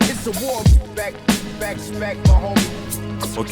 It's a war, back, my homie. Ok.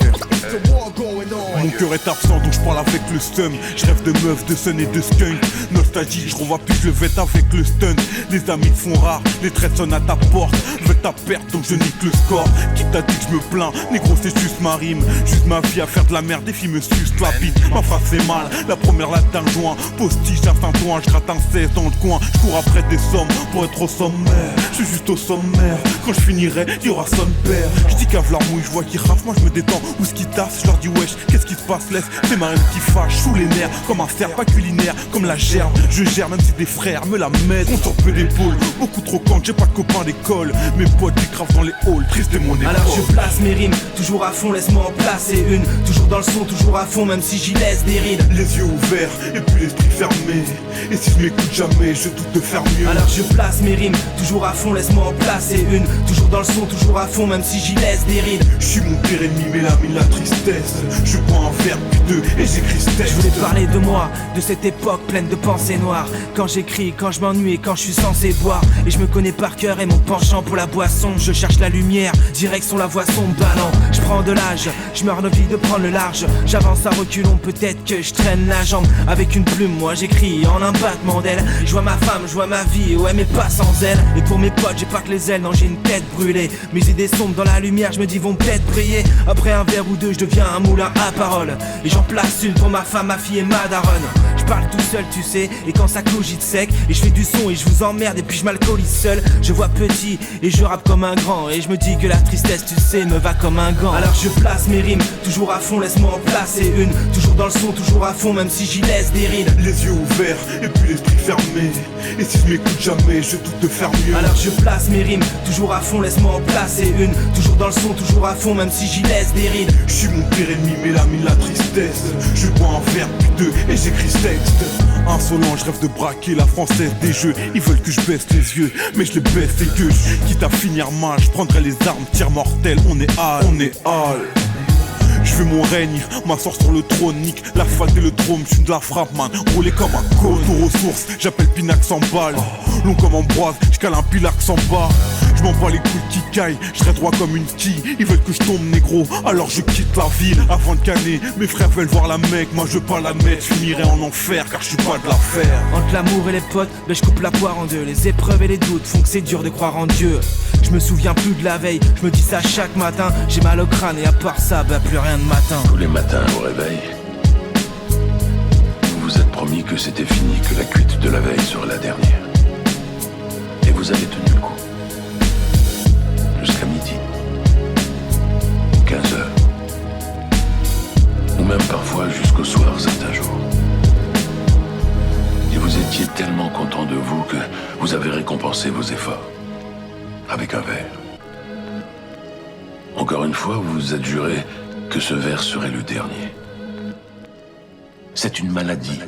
Mon cœur est absent donc je parle avec le stun. Je rêve de meufs, de sun et de skunk. Nostalgie, je revois plus, je le vête avec le stun. Les amis te font rare, les traits sonnent à ta porte. Veulent ta perte donc je nique le score. Qui t'a dit que je me plains? Négro c'est juste ma rime. Juste ma vie à faire de la merde, des filles me sucent la bite. Ma face c'est mal, la première latte un joint. Postiche à Saint-Ouen, je gratte un 16 dans le coin. Je cours après des sommes pour être au sommaire. Je suis juste au sommaire, quand je finirai, y'aura son père. Je dis qu'à Vlamouille, je vois qu'il rafle, moi je me détends. Où ce qui tasse, je leur dis wesh, qu'est-ce qui se passe, laisse. C'est ma haine qui fâche, sous les nerfs. Comme un cerf, pas culinaire, comme la gerbe. Je gère même si des frères me la mettent. On sort peu d'épaule, beaucoup trop quand j'ai pas de copains d'école. Mes potes qui gravent dans les halls, triste de mon époque. Alors je place mes rimes, toujours à fond, laisse-moi en placer une. Toujours dans le son, toujours à fond, même si j'y laisse des rides. Les yeux ouverts et puis l'esprit fermé. Et si je m'écoute jamais, je doute de faire mieux. Alors je place mes rimes, toujours à fond, laisse-moi en placer une. Toujours dans le son, toujours à fond, même si j'y laisse des rides. Je suis mon pire ennemi, mais l'ami, la tristesse. Je prends un verre puis deux et j'écris ce texte. Je voulais parler de moi, de cette époque pleine de pensées noires. Quand j'écris, quand je m'ennuie et quand je suis censé boire. Et je me connais par cœur et mon penchant pour la boisson. Je cherche la lumière, direction la voie sombre. Bah non, je prends de l'âge, je meurs d'envie de prendre le large. J'avance à reculons, peut-être que je traîne la jambe. Avec une plume, moi j'écris en un battement d'aile. Je vois ma femme, je vois ma vie, ouais mais pas sans elle. Et pour mes potes, j'ai pas que les ailes, non j'ai une tête brûlée. Mes idées sombres dans la lumière, je me dis vont peut-être briller. Après un verre ou deux, je deviens un moulin à parole. Et j'en place une pour ma femme, ma fille et ma daronne. Je parle tout seul, tu sais, et quand ça cogite sec. Et je fais du son et je vous emmerde et puis je m'alcoolise seul. Je vois petit et je rappe comme un grand. Et je me dis que la tristesse, tu sais, me va comme un gant. Alors je place mes rimes, toujours à fond, laisse-moi en placer une. Toujours dans le son, toujours à fond, même si j'y laisse des rides. Les yeux ouverts et puis l'esprit fermé. Et si je m'écoute jamais, je doute de faire mieux. Alors je place mes rimes, toujours à fond, laisse-moi en placer une. Toujours dans le son, toujours à fond, même si j'y laisse des rides. Je suis mon pire ennemi, mais l'ami, la tristesse. Je bois un verre puis deux et j'écris ce texte. Insolent, je rêve de braquer la française des jeux. Ils veulent que je baisse les yeux, mais je les baisse et que quitte à finir mal, je prendrai les armes, tir mortel, on est hal, on est hal. Je veux mon règne, m'asseoir sur le trône, nique l'asphalte et le trône, je suis de la frappe man, roulé comme un cône. Aux ressources, j'appelle Pinax en balle, long comme Ambroise, je cale un pilax en bas. Je m'en bats les couilles qui caillent, je serai droit comme une quille. Ils veulent que je tombe négro, alors je quitte la ville avant de canner. Mes frères veulent voir la Mecque, moi je veux pas l'admettre. Je finirai en enfer car je suis pas de l'affaire. Entre l'amour et les potes, ben je coupe la poire en deux. Les épreuves et les doutes font que c'est dur de croire en Dieu. Je me souviens plus de la veille, je me dis ça chaque matin. J'ai mal au crâne et à part ça, bah plus rien de matin. Tous les matins au réveil, vous vous êtes promis que c'était fini, que la cuite de la veille serait la dernière. Et vous avez tenu le coup. Jusqu'à midi, 15 heures, ou même parfois jusqu'au soir certains jours. Et vous étiez tellement content de vous que vous avez récompensé vos efforts avec un verre. Encore une fois, vous vous êtes juré que ce verre serait le dernier. C'est une maladie.